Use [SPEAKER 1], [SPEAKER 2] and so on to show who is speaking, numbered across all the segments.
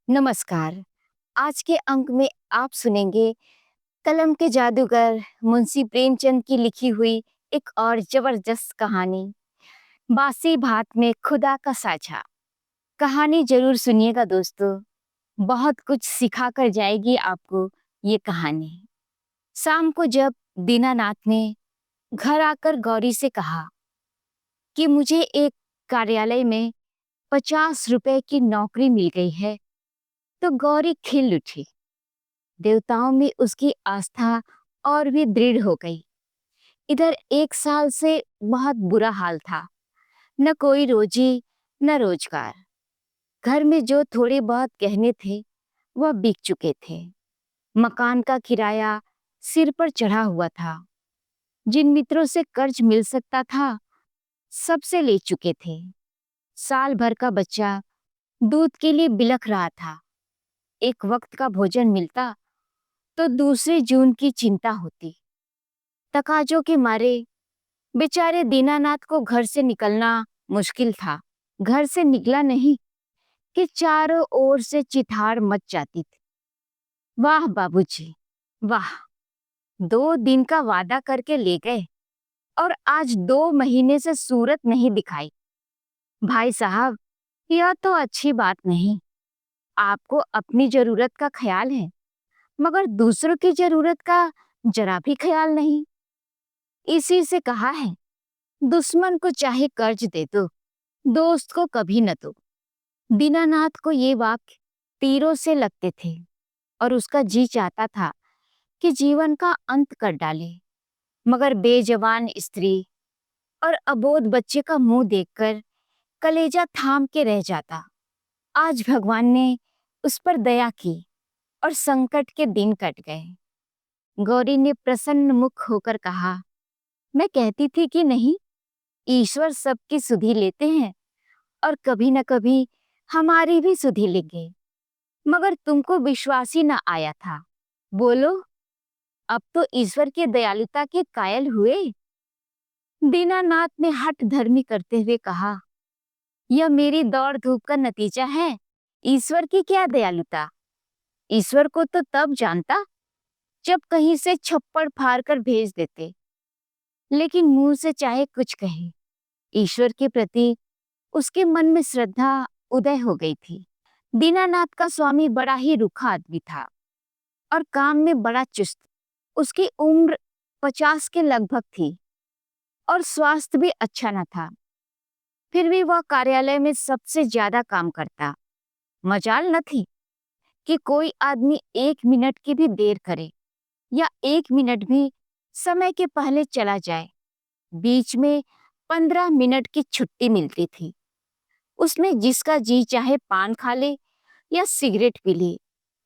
[SPEAKER 1] नमस्कार। आज के अंक में आप सुनेंगे कलम के जादूगर मुंशी प्रेमचंद की लिखी हुई एक और जबरदस्त कहानी, बासी भात में खुदा का साझा। कहानी जरूर सुनिएगा दोस्तों, बहुत कुछ सिखा कर जाएगी आपको ये कहानी। शाम को जब दीनानाथ ने घर आकर गौरी से कहा कि मुझे एक कार्यालय में 50 रुपए की नौकरी मिल गई है, तो गौरी खिल उठी। देवताओं में उसकी आस्था और भी दृढ़ हो गई। इधर 1 साल से बहुत बुरा हाल था, न कोई रोजी न रोजगार। घर में जो थोड़े बहुत गहने थे वह बिक चुके थे। मकान का किराया सिर पर चढ़ा हुआ था। जिन मित्रों से कर्ज मिल सकता था सबसे ले चुके थे। साल भर का बच्चा दूध के लिए बिलख रहा था। एक वक्त का भोजन मिलता तो दूसरे जून की चिंता होती। तकाजों के मारे बेचारे दीनानाथ को घर से निकलना मुश्किल था। घर से निकला नहीं कि चारों ओर से चित्हाड़ मच जाती थी। वाह बाबूजी, वाह! 2 दिन का वादा करके ले गए और आज 2 महीने से सूरत नहीं दिखाई। भाई साहब, यह तो अच्छी बात नहीं। आपको अपनी जरूरत का ख्याल है, मगर दूसरों की जरूरत का जरा भी ख्याल नहीं। इसी से कहा है, दुश्मन को चाहे कर्ज दे दो, दोस्त को कभी न दो। दीनानाथ को ये वाक्य तीरों से लगते थे और उसका जी चाहता था कि जीवन का अंत कर डाले, मगर बेजवान स्त्री और अबोध बच्चे का मुंह देखकर कलेजा थाम के रह जाता। आज भगवान ने उस पर दया की और संकट के दिन कट गए। गौरी ने प्रसन्न मुख होकर कहा, मैं कहती थी कि नहीं, ईश्वर सबकी सुधि लेते हैं और कभी न कभी हमारी भी सुधि लेंगे, मगर तुमको विश्वास ही न आया था। बोलो, अब तो ईश्वर की दयालुता के कायल हुए? दीनानाथ ने हठ धर्मी करते हुए कहा, यह मेरी दौड़ धूप का नतीजा है। ईश्वर की क्या दयालुता? ईश्वर को तो तब जानता जब कहीं से छप्पड़ फाड़ कर भेज देते। लेकिन मुंह से चाहे कुछ कहे, ईश्वर के प्रति उसके मन में श्रद्धा उदय हो गई थी। दीनानाथ का स्वामी बड़ा ही रूखा आदमी था और काम में बड़ा चुस्त। उसकी उम्र 50 के लगभग थी और स्वास्थ्य भी अच्छा न था। फिर भी वह कार्यालय में सबसे ज्यादा काम करता। मजाल न थी कि कोई आदमी 1 मिनट की भी देर करे या 1 मिनट भी समय के पहले चला जाए। बीच में 15 मिनट की छुट्टी मिलती थी। उसमें जिसका जी चाहे पान खा ले या सिगरेट पी ले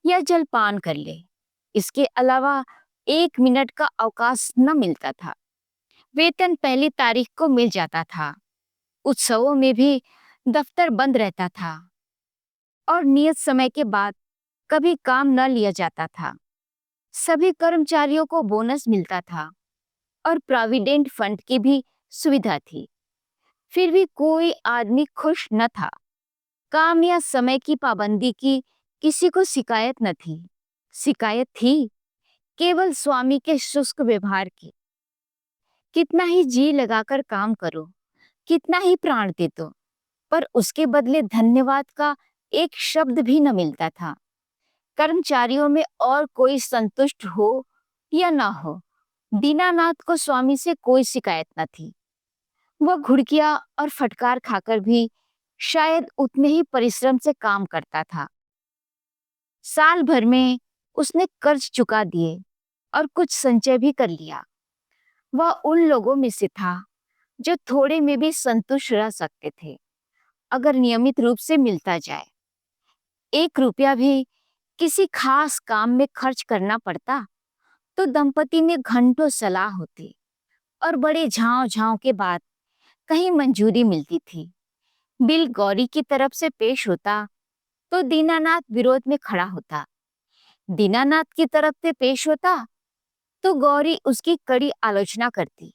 [SPEAKER 1] या जलपान कर ले। इसके अलावा 1 मिनट का अवकाश न मिलता था। वेतन पहली तारीख को मिल जाता था। उत्सवों में भी दफ्तर बंद रहता था और नियत समय के बाद कभी काम न लिया जाता था। सभी कर्मचारियों को बोनस मिलता था और प्रोविडेंट फंड की भी सुविधा थी। फिर भी कोई आदमी खुश न था। काम या समय की पाबंदी की किसी को शिकायत न थी। शिकायत थी केवल स्वामी के शुष्क व्यवहार की। कितना ही जी लगाकर काम करो, कितना ही प्राण दे दो, पर उसके बदले धन्यवाद का एक शब्द भी न मिलता था। कर्मचारियों में और कोई संतुष्ट हो या ना हो, दीनानाथ को स्वामी से कोई शिकायत न थी। वह घुड़कियां और फटकार खाकर भी शायद उतने ही परिश्रम से काम करता था। साल भर में उसने कर्ज चुका दिए और कुछ संचय भी कर लिया। वह उन लोगों में से था जो थोड़े में भी संतुष्ट रह सकते थे अगर नियमित रूप से मिलता जाए। 1 रुपया भी किसी खास काम में खर्च करना पड़ता तो दंपति में घंटों सलाह होती और बड़े झांव झांव के बाद कहीं मंजूरी मिलती थी। बिल गौरी की तरफ से पेश होता तो दीनानाथ विरोध में खड़ा होता। दीनानाथ की तरफ से पेश होता तो गौरी उसकी कड़ी आलोचना करती।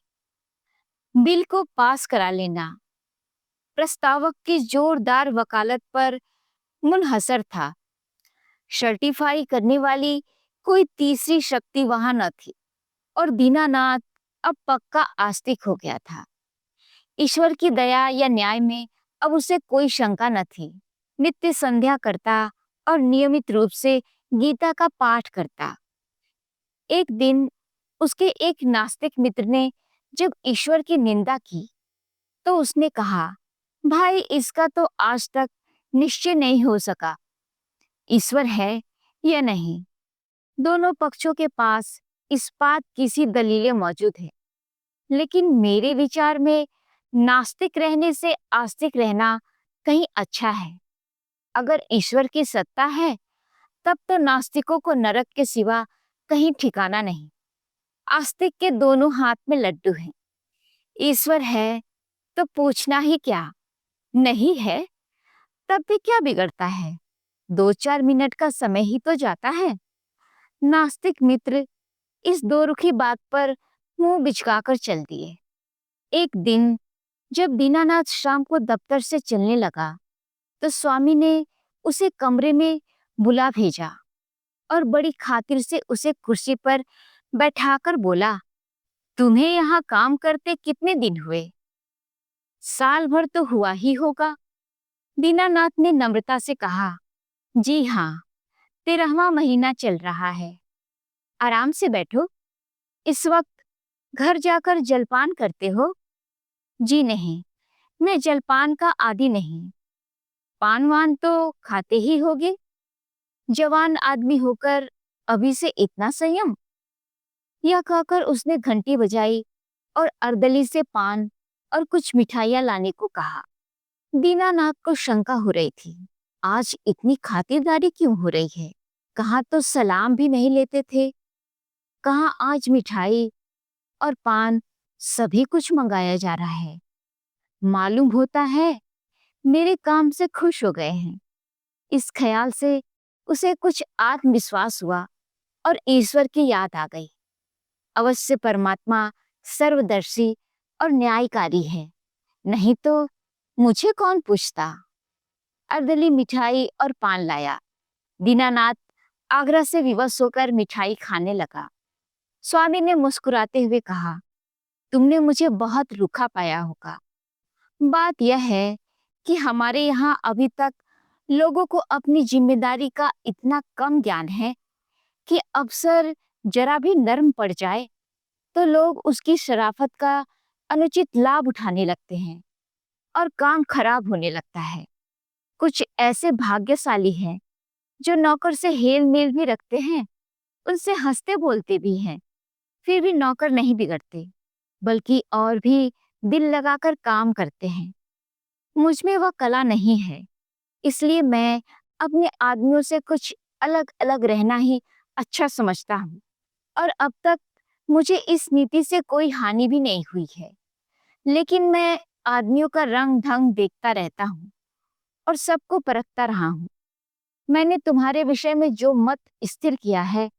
[SPEAKER 1] बिल को पास करा लेना प्रस्तावक की जोरदार वकालत पर मुनहसर था सर्टिफाई करने वाली कोई तीसरी शक्ति वहां न थी और दीनानाथ अब पक्का आस्तिक हो गया था। ईश्वर की दया या न्याय में अब उसे कोई शंका न थी। नित्य संध्या करता और नियमित रूप से गीता का पाठ करता। एक दिन उसके एक नास्तिक मित्र ने जब ईश्वर की निंदा की तो उसने कहा, भाई इसका तो आज तक निश्चय नहीं हो सका ईश्वर है या नहीं। दोनों पक्षों के पास इस्पात किसी दलीलें मौजूद है, लेकिन मेरे विचार में नास्तिक रहने से आस्तिक रहना कहीं अच्छा है। अगर ईश्वर की सत्ता है तब तो नास्तिकों को नरक के सिवा कहीं ठिकाना नहीं। आस्तिक के दोनों हाथ में लड्डू हैं। ईश्वर है तो पूछना ही क्या, नहीं है तब भी क्या बिगड़ता है, 2-4 मिनट का समय ही तो जाता है। नास्तिक मित्र इस दो रुखी बात पर मुंह बिचकाकर चल दिए। एक दिन जब दीनानाथ शाम को दफ्तर से चलने लगा तो स्वामी ने उसे कमरे में बुला भेजा और बड़ी खातिर से उसे कुर्सी पर बैठाकर बोला, तुम्हें यहाँ काम करते कितने दिन हुए? साल भर तो हुआ ही होगा। दीनानाथ ने नम्रता से कहा, जी हाँ, 13वां महीना चल रहा है। आराम से बैठो। इस वक्त घर जाकर जलपान करते हो? जी नहीं, मैं जलपान का आदी नहीं। पान वान तो खाते ही होगे। जवान आदमी होकर अभी से इतना संयम? यह कहकर उसने घंटी बजाई और अर्दली से पान और कुछ मिठाइयां लाने को कहा। दीनानाथ को शंका हो रही थी, आज इतनी खातिरदारी क्यों हो रही है? कहाँ तो सलाम भी नहीं लेते थे, कहाँ आज मिठाई और पान सभी कुछ मंगाया जा रहा है। मालूम होता है मेरे काम से खुश हो गए हैं। इस ख्याल से उसे कुछ आत्मविश्वास हुआ और ईश्वर की याद आ गई। अवश्य परमात्मा सर्वदर्शी और न्यायकारी है, नहीं तो मुझे कौन पूछता। अर्दली मिठाई और पान लाया। दीनानाथ आग्रह से विवश होकर मिठाई खाने लगा। स्वामी ने मुस्कुराते हुए कहा, तुमने मुझे बहुत रूखा पाया होगा। बात यह है कि हमारे यहाँ अभी तक लोगों को अपनी जिम्मेदारी का इतना कम ज्ञान है कि अवसर जरा भी नर्म पड़ जाए तो लोग उसकी शराफत का अनुचित लाभ उठाने लगते हैं और काम खराब होने लगता है। कुछ ऐसे भाग्यशाली हैं जो नौकर से हेल मेल भी रखते हैं, उनसे हंसते बोलते भी हैं, फिर भी नौकर नहीं बिगड़ते, बल्कि और भी दिल लगाकर काम करते हैं। मुझ में वह कला नहीं है, इसलिए मैं अपने आदमियों से कुछ अलग अलग रहना ही अच्छा समझता हूँ और अब तक मुझे इस नीति से कोई हानि भी नहीं हुई है। लेकिन मैं आदमियों का रंग ढंग देखता रहता हूँ और सबको परखता रहा हूँ। मैंने तुम्हारे विषय में जो मत स्थिर किया है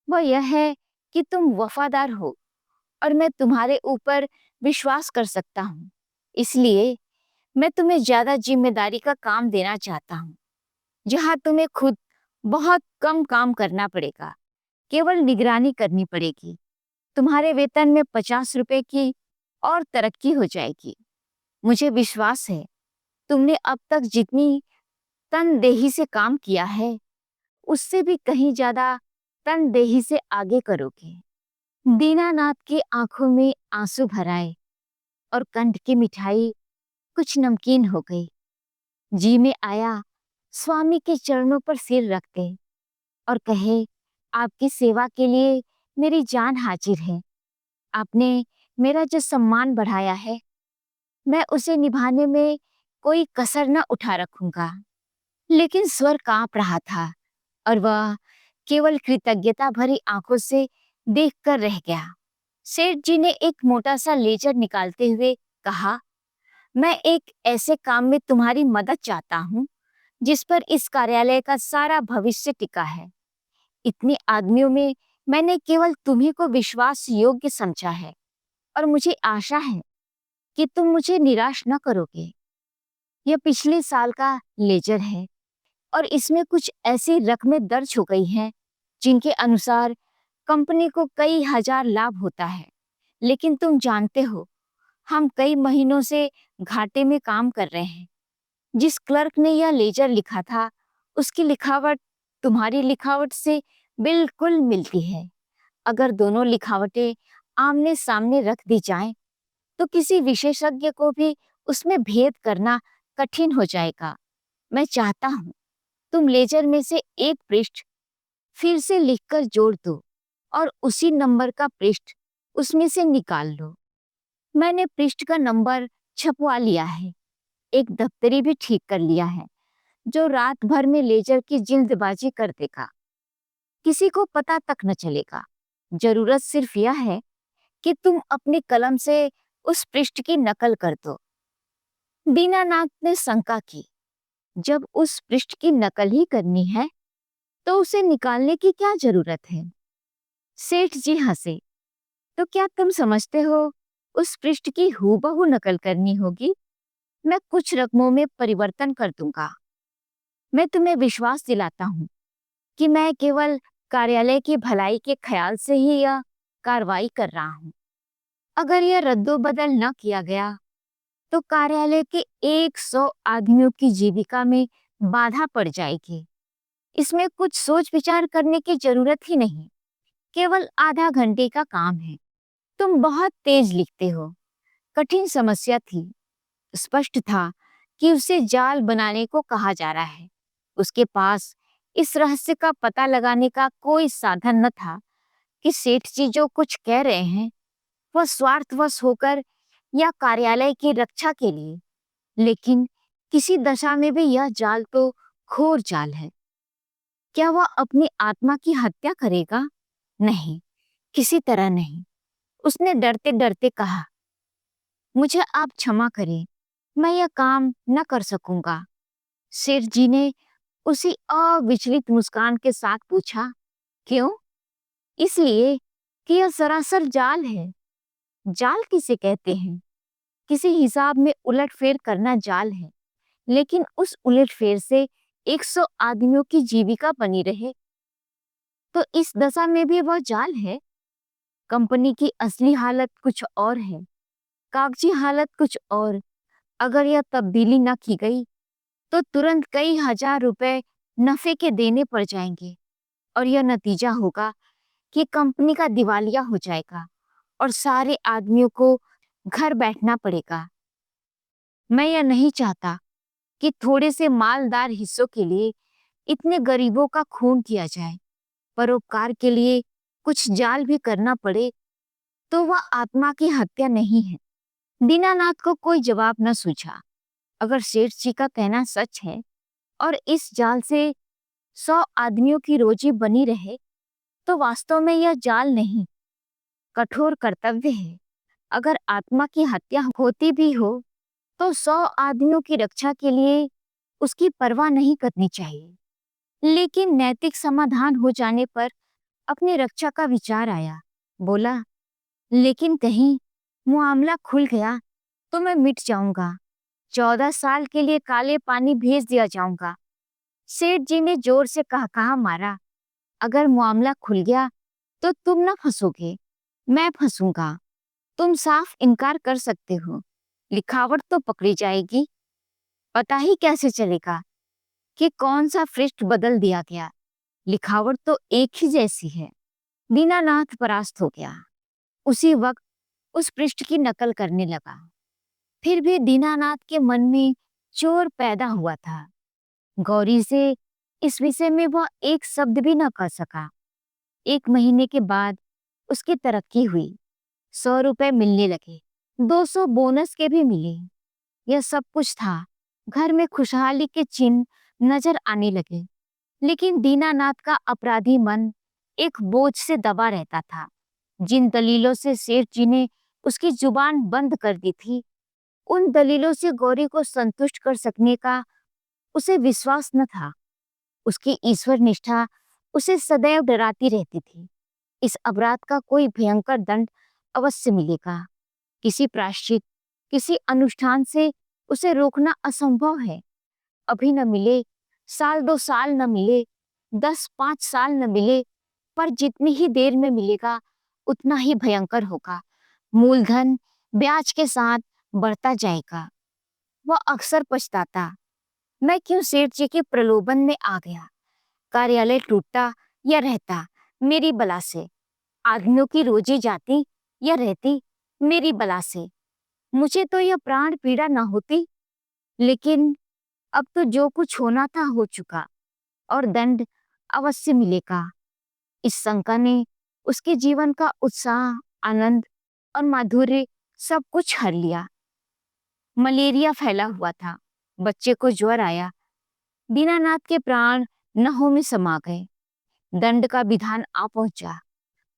[SPEAKER 1] वह यह है कि तुम वफादार हो और मैं तुम्हारे ऊपर विश्वास कर सकता हूँ। इसलिए मैं तुम्हें ज्यादा जिम्मेदारी का काम देना चाहता हूँ, जहाँ तुम्हें खुद बहुत कम काम करना पड़ेगा, केवल निगरानी करनी पड़ेगी। तुम्हारे वेतन में 50 रुपए की और तरक्की हो जाएगी। मुझे विश्वास है तुमने अब तक जितनी तनदेही से काम किया है उससे भी कहीं ज्यादा तनदेही से आगे करोगे। दीनानाथ की आंखों में आंसू भर आए और कंठ की मिठाई कुछ नमकीन हो गई। जी में आया स्वामी के चरणों पर सिर रख दे और कहे, आपकी सेवा के लिए मेरी जान हाजिर है। आपने मेरा जो सम्मान बढ़ाया है मैं उसे निभाने में कोई कसर न उठा रखूंगा। लेकिन स्वर कांप रहा था और वह केवल कृतज्ञता भरी आंखों से देखकर रह गया। सेठ जी ने एक मोटा सा लेजर निकालते हुए कहा, मैं एक ऐसे काम में तुम्हारी मदद चाहता हूँ जिस पर इस कार्यालय का सारा भविष्य टिका है। इतने आदमियों में मैंने केवल तुम्ही को विश्वास योग्य समझा है और मुझे आशा है कि तुम मुझे निराश न करोगे। यह पिछले साल का लेजर है, और इसमें कुछ ऐसी रकमें दर्ज हो गई हैं जिनके अनुसार कंपनी को कई हजार लाभ होता है। लेकिन तुम जानते हो, हम कई महीनों से घाटे में काम कर रहे हैं। जिस क्लर्क ने यह लेजर लिखा था, उसकी लिखावट तुम्हारी लिखावट से बिल्कुल मिलती है। अगर दोनों लिखावटें आमने सामने रख दी जाएं, तो किसी विशेषज्ञ को भी उसमें भेद करना कठिन हो जाएगा। मैं चाहता हूँ तुम लेजर में से एक पृष्ठ फिर से लिखकर जोड़ दो और उसी नंबर का पृष्ठ उसमें से निकाल लो। मैंने पृष्ठ का नंबर छपवा लिया है, एक दफ्तरी भी ठीक कर लिया है जो रात भर में लेजर की जल्दबाजी कर देगा। किसी को पता तक न चलेगा। जरूरत सिर्फ यह है कि तुम अपनी कलम से उस पृष्ठ की नकल कर दो। दीनानाथ ने शंका की, जब उस पृष्ठ की नकल ही करनी है तो उसे निकालने की क्या जरूरत है? सेठ जी हंसे। तो क्या तुम समझते हो उस पृष्ठ की हूबहू नकल करनी होगी? मैं कुछ रकमों में परिवर्तन कर दूंगा। मैं तुम्हें विश्वास दिलाता हूँ कि मैं केवल कार्यालय की भलाई के ख्याल से ही यह कार्रवाई कर रहा हूँ। अगर यह रद्दोबदल न किया गया तो कार्यालय के 100 आदमियों की जीविका में बाधा पड़ जाएगी। इसमें कुछ सोच विचार करने की जरूरत ही नहीं, केवल आधा घंटे का काम है। तुम बहुत तेज लिखते हो। कठिन समस्या थी। स्पष्ट था कि उसे जाल बनाने को कहा जा रहा है। उसके पास इस रहस्य का पता लगाने का कोई साधन न था कि सेठ जी जो कुछ कह रहे हैं वह स्वार्थवश होकर या कार्यालय की रक्षा के लिए। लेकिन किसी दशा में भी यह जाल तो घोर जाल है। क्या वह अपनी आत्मा की हत्या करेगा? नहीं, किसी तरह नहीं। उसने डरते डरते कहा, मुझे आप क्षमा करें, मैं यह काम न कर सकूंगा। सेठ जी ने उसी अविचलित मुस्कान के साथ पूछा, क्यों? इसलिए कि यह सरासर जाल है। जाल किसे कहते हैं? किसी हिसाब में उलटफेर करना जाल है। लेकिन उस उलटफेर से 100 आदमियों की जीविका बनी रहे तो इस दशा में भी वह जाल है। कंपनी की असली हालत कुछ और है, कागजी हालत कुछ और। अगर यह तब्दीली न की गई तो तुरंत कई हजार रुपए नफे के देने पड़ जाएंगे और यह नतीजा होगा कि कंपनी का दिवालिया हो जाएगा और सारे आदमियों को घर बैठना पड़ेगा। मैं यह नहीं चाहता कि थोड़े से मालदार हिस्सों के लिए इतने गरीबों का खून किया जाए। परोपकार के लिए कुछ जाल भी करना पड़े तो वह आत्मा की हत्या नहीं है। दीनानाथ को कोई जवाब न सूझा। अगर सेठ जी का कहना सच है और इस जाल से 100 आदमियों की रोजी बनी रहे तो वास्तव में यह जाल नहीं, कठोर कर्तव्य है। अगर आत्मा की हत्या होती भी हो तो 100 आदमियों की रक्षा के लिए उसकी परवाह नहीं करनी चाहिए। लेकिन नैतिक समाधान हो जाने पर अपनी रक्षा का विचार आया। बोला, लेकिन कहीं मामला खुल गया तो मैं मिट जाऊंगा। 14 साल के लिए काले पानी भेज दिया जाऊंगा। सेठ जी ने जोर से कहा मारा, अगर मामला खुल गया तो तुम न फंसोगे, मैं फंसूंगा। तुम साफ इनकार कर सकते हो, लिखावट तो पकड़ी जाएगी। पता ही कैसे चलेगा कि कौन सा पृष्ठ बदल दिया गया? लिखावट तो एक ही जैसी है। दीनानाथ परास्त हो गया। उसी वक्त उस पृष्ठ की नकल करने लगा। फिर भी दीनानाथ के मन में चोर पैदा हुआ था। गौरी से इस विषय में वह एक शब्द भी न कह सका। 1 महीने के बाद उसकी तरक्की हुई। 100 रुपए मिलने लगे, 200 बोनस के भी मिले। यह सब कुछ था। घर में खुशहाली के चिन्ह नजर आने लगे। लेकिन दीनानाथ का अपराधी मन एक बोझ से दबा रहता था। जिन दलीलों से सेठ जी ने उसकी जुबान बंद कर दी थी, उन दलीलों से गौरी को संतुष्ट कर सकने का उसे विश्वास न था। उसकी ईश्वर निष्ठा उसे सदैव डराती रहती थी। इस अपराध का कोई भयंकर दंड अवश्य मिलेगा। किसी प्रायश्चित, किसी अनुष्ठान से उसे रोकना असंभव है। अभी न मिले साल 2 साल न मिले, 10-5 साल न मिले, पर जितनी ही देर में मिलेगा उतना ही भयंकर होगा। मूलधन ब्याज के साथ बढ़ता जाएगा। वह अक्सर पछताता, मैं क्यों सेठ जी के प्रलोभन में आ गया। कार्यालय टूटता या रहता मेरी बला से, आदमियों की रोजी जाती या रहती मेरी बला से। मुझे तो यह प्राण पीड़ा न होती, लेकिन अब तो जो कुछ होना था हो चुका, और दंड अवश्य मिलेगा। इस शंका ने उसके जीवन का उत्साह, आनंद और माधुर्य सब कुछ हर लिया। मलेरिया फैला हुआ था, बच्चे को ज्वर आया, दीनानाथ के प्राण नहों में समा गए। दंड का विधान आ पहुंचा।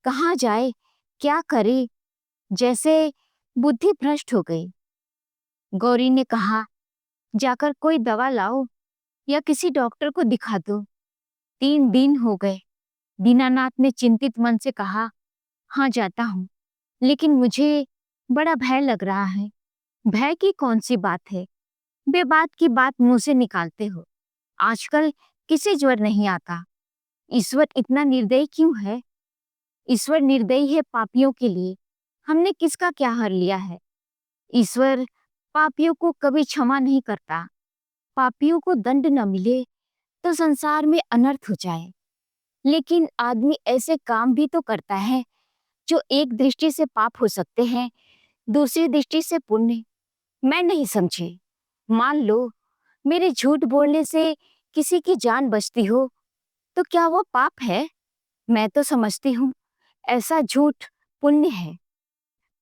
[SPEAKER 1] कहाँ जाए, क्या करे, जैसे बुद्धि भ्रष्ट हो गई। गौरी ने कहा, जाकर कोई दवा लाओ या किसी डॉक्टर को दिखा दो। 3 दिन हो गए। दीनानाथ ने चिंतित मन से कहा, हाँ जाता हूँ, लेकिन मुझे बड़ा भय लग रहा है। भय की कौन सी बात है, बेबात की बात मुंह से निकालते हो। आजकल किसे ज्वर नहीं आता। ईश्वर इतना निर्दयी क्यों है? ईश्वर निर्दयी है पापियों के लिए। हमने किसका क्या हर लिया है? ईश्वर पापियों को कभी क्षमा नहीं करता। पापियों को दंड न मिले तो संसार में अनर्थ हो जाए। लेकिन आदमी ऐसे काम भी तो करता है जो एक दृष्टि से पाप हो सकते हैं, दूसरी दृष्टि से पुण्य। मैं नहीं समझी। मान लो मेरे झूठ बोलने से किसी की जान बचती हो, तो क्या वो पाप है? मैं तो समझती हूँ ऐसा झूठ पुण्य है।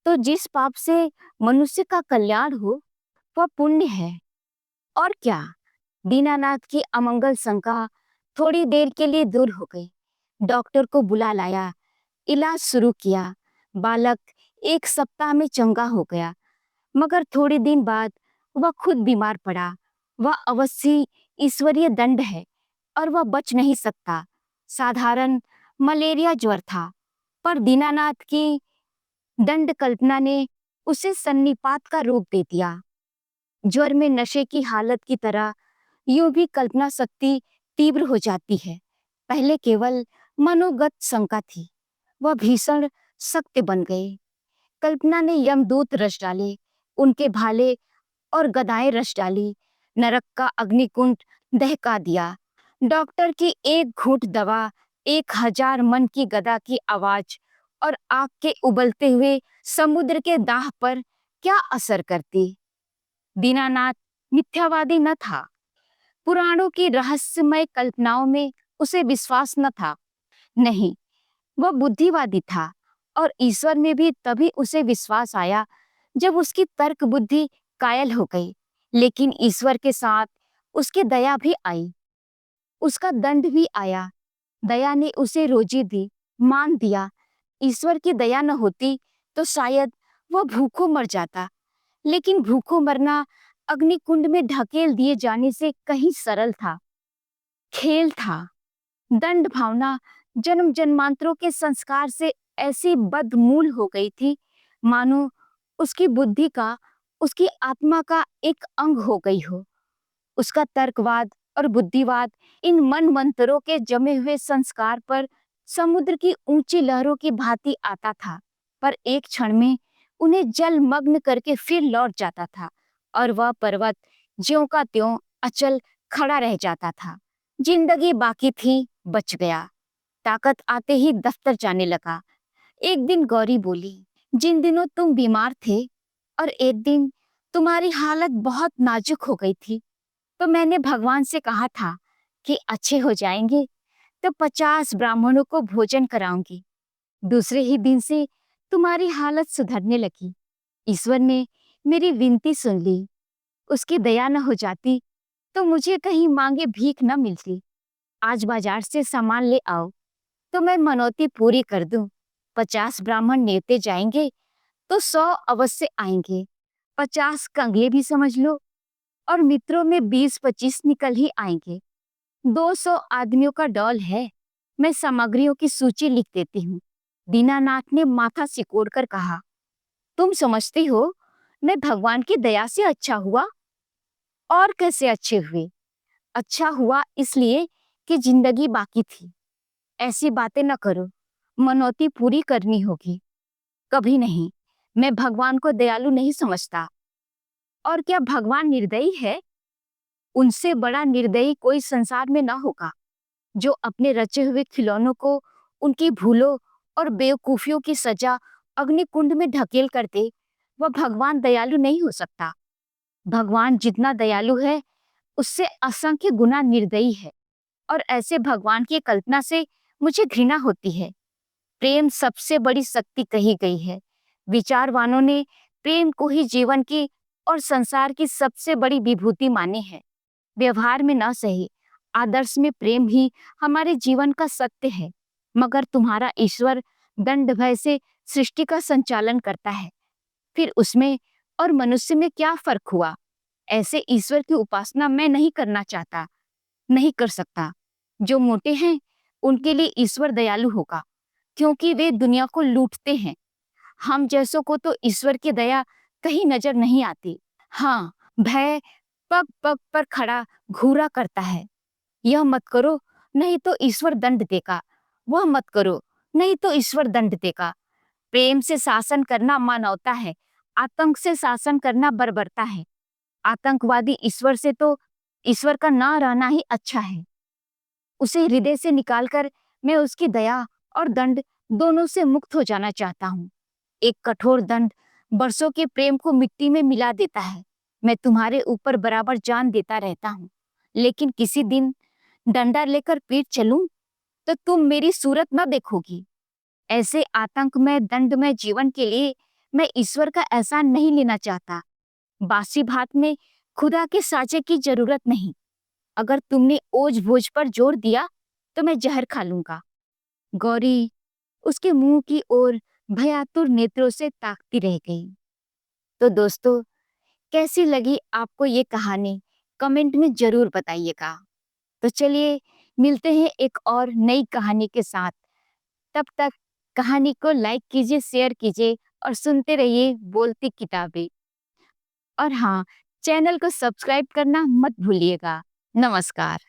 [SPEAKER 1] तो जिस पाप से मनुष्य का कल्याण हो वह पुण्य है, और क्या। दीनानाथ की अमंगल शंका थोड़ी देर के लिए दूर हो गई। डॉक्टर को बुला लाया, इलाज शुरू किया। बालक 1 सप्ताह में चंगा हो गया, मगर थोड़े दिन बाद वह खुद बीमार पड़ा। वह अवश्य ईश्वरीय दंड है और वह बच नहीं सकता। साधारण मलेरिया ज्वर था, पर दीनानाथ की दंड कल्पना ने उसे सन्निपात का रूप दे दिया। ज्वर में नशे की हालत की तरह यूं भी कल्पना शक्ति तीव्र हो जाती है। पहले केवल मनोगत शंका थी, वह भीषण सत्य बन गई। कल्पना ने यमदूत रच डाले, उनके भाले और गदाएं रच डाली, नरक का अग्निकुंड दहका दिया। डॉक्टर की एक घूंट दवा, 1000 मन की गदा की आवाज और आग के उबलते हुए समुद्र के दाह पर क्या असर करती। दीनानाथ मिथ्यावादी न था। पुराणों की रहस्यमय कल्पनाओं में उसे विश्वास न था। नहीं, वह बुद्धिवादी था, और ईश्वर में भी तभी उसे विश्वास आया जब उसकी तर्क बुद्धि कायल हो गई। लेकिन ईश्वर के साथ उसकी दया भी आई, उसका दंड भी आया। दया ने उसे रोजी दी, मान दिया। ईश्वर की दया न होती तो शायद वह भूखों मर जाता। लेकिन भूखों मरना अग्निकुंड में ढकेल दिए जाने से कहीं सरल था, खेल था। दंड भावना जन्म जन्मांतरों के संस्कार से ऐसी बदमूल हो गई थी, मानो उसकी बुद्धि का, उसकी आत्मा का एक अंग हो गई हो। उसका तर्कवाद और बुद्धिवाद इन मन मंतरों के जमे हुए संस्कार पर समुद्र की ऊंची लहरों की भांति आता था, पर एक क्षण में उन्हें जलमग्न करके फिर लौट जाता था, और वह पर्वत ज्यों का त्यों अचल खड़ा रह जाता था। जिंदगी बाकी थी, बच गया। ताकत आते ही दफ्तर जाने लगा। एक दिन गौरी बोली, जिन दिनों तुम बीमार थे और एक दिन तुम्हारी हालत बहुत नाजुक हो गई थी, तो मैंने भगवान से कहा था कि अच्छे हो जाएंगे तो 50 ब्राह्मणों को भोजन कराऊंगी। दूसरे ही दिन से तुम्हारी हालत सुधरने लगी। ईश्वर ने मेरी विनती सुन ली। उसकी दया न हो जाती तो मुझे कहीं मांगे भीख न मिलती। आज बाजार से सामान ले आओ तो मैं मनौती पूरी कर दूं। 50 ब्राह्मण नेवते जाएंगे तो 100 अवश्य आएंगे। 50 कंगले भी समझ लो, और मित्रों में 20-25 निकल ही आएंगे। 200 आदमियों का डॉल है। मैं सामग्रियों की सूची लिख देती हूँ। दीनानाथ ने माथा सिकोड़कर कहा, तुम समझती हो मैं भगवान की दया से अच्छा हुआ? और कैसे अच्छे हुए? अच्छा हुआ इसलिए कि जिंदगी बाकी थी। ऐसी बातें न करो, मनौती पूरी करनी होगी। कभी नहीं, मैं भगवान को दयालु नहीं समझता। और क्या भगवान निर्दयी है? उनसे बड़ा निर्दयी कोई संसार में ना होगा, जो अपने रचे हुए खिलौनों को उनकी भूलों और बेवकूफियों की सजा अग्निकुंड में ढकेल कर दे। वह भगवान दयालु नहीं हो सकता। भगवान जितना दयालु है, उससे असंख्य गुना निर्दयी है। और ऐसे भगवान की कल्पना से मुझे घृणा होती है। प्रेम सबसे बड़ी शक्ति कही गई है। विचारवानों ने प्रेम को ही जीवन की और संसार की सबसे बड़ी विभूति मानी है। व्यवहार में न सही, आदर्श में प्रेम ही हमारे जीवन का सत्य है। मगर तुम्हारा ईश्वर दंड भय से सृष्टि का संचालन करता है। फिर उसमें और मनुष्य में क्या फर्क हुआ? ऐसे ईश्वर की उपासना मैं नहीं करना चाहता, नहीं कर सकता। जो मोटे हैं, उनके लिए ईश्वर दयालु होगा, क्योंकि वे दुनिया को लूटते हैं। हम जैसों को तो ईश्वर की दया कहीं नजर नहीं आती। हाँ, भय पग पग पर खड़ा घूरा करता है। यह मत करो, नहीं तो ईश्वर दंड देगा। वह मत करो, नहीं तो ईश्वर दंड देगा। प्रेम से शासन करना मानवता है, आतंक से शासन करना बर्बरता है। आतंकवादी ईश्वर से तो ईश्वर का ना रहना ही अच्छा है। उसे हृदय से निकालकर मैं उसकी दया और दंड दोनों से मुक्त हो जाना चाहता हूँ। एक कठोर दंड बरसों के प्रेम को मिट्टी में मिला देता है। मैं तुम्हारे ऊपर बराबर जान देता रहता हूँ, लेकिन किसी दिन डंडा लेकर पीट चलूं तो तुम मेरी सूरत न देखोगी। ऐसे आतंकमय दंडमय जीवन के लिए मैं ईश्वर का एहसान नहीं लेना चाहता। बासी भात में खुदा के साँचे की जरूरत नहीं। अगर तुमने ओझ भोज पर जोर दिया तो मैं जहर खा लूंगा। गौरी उसके मुंह की ओर भयातुर नेत्रों से ताकती रह गई। तो दोस्तों, कैसी लगी आपको ये कहानी? कमेंट में जरूर बताइएगा। तो चलिए, मिलते हैं एक और नई कहानी के साथ। तब तक कहानी को लाइक कीजिए, शेयर कीजिए और सुनते रहिए बोलती किताबें। और हाँ, चैनल को सब्सक्राइब करना मत भूलिएगा। नमस्कार।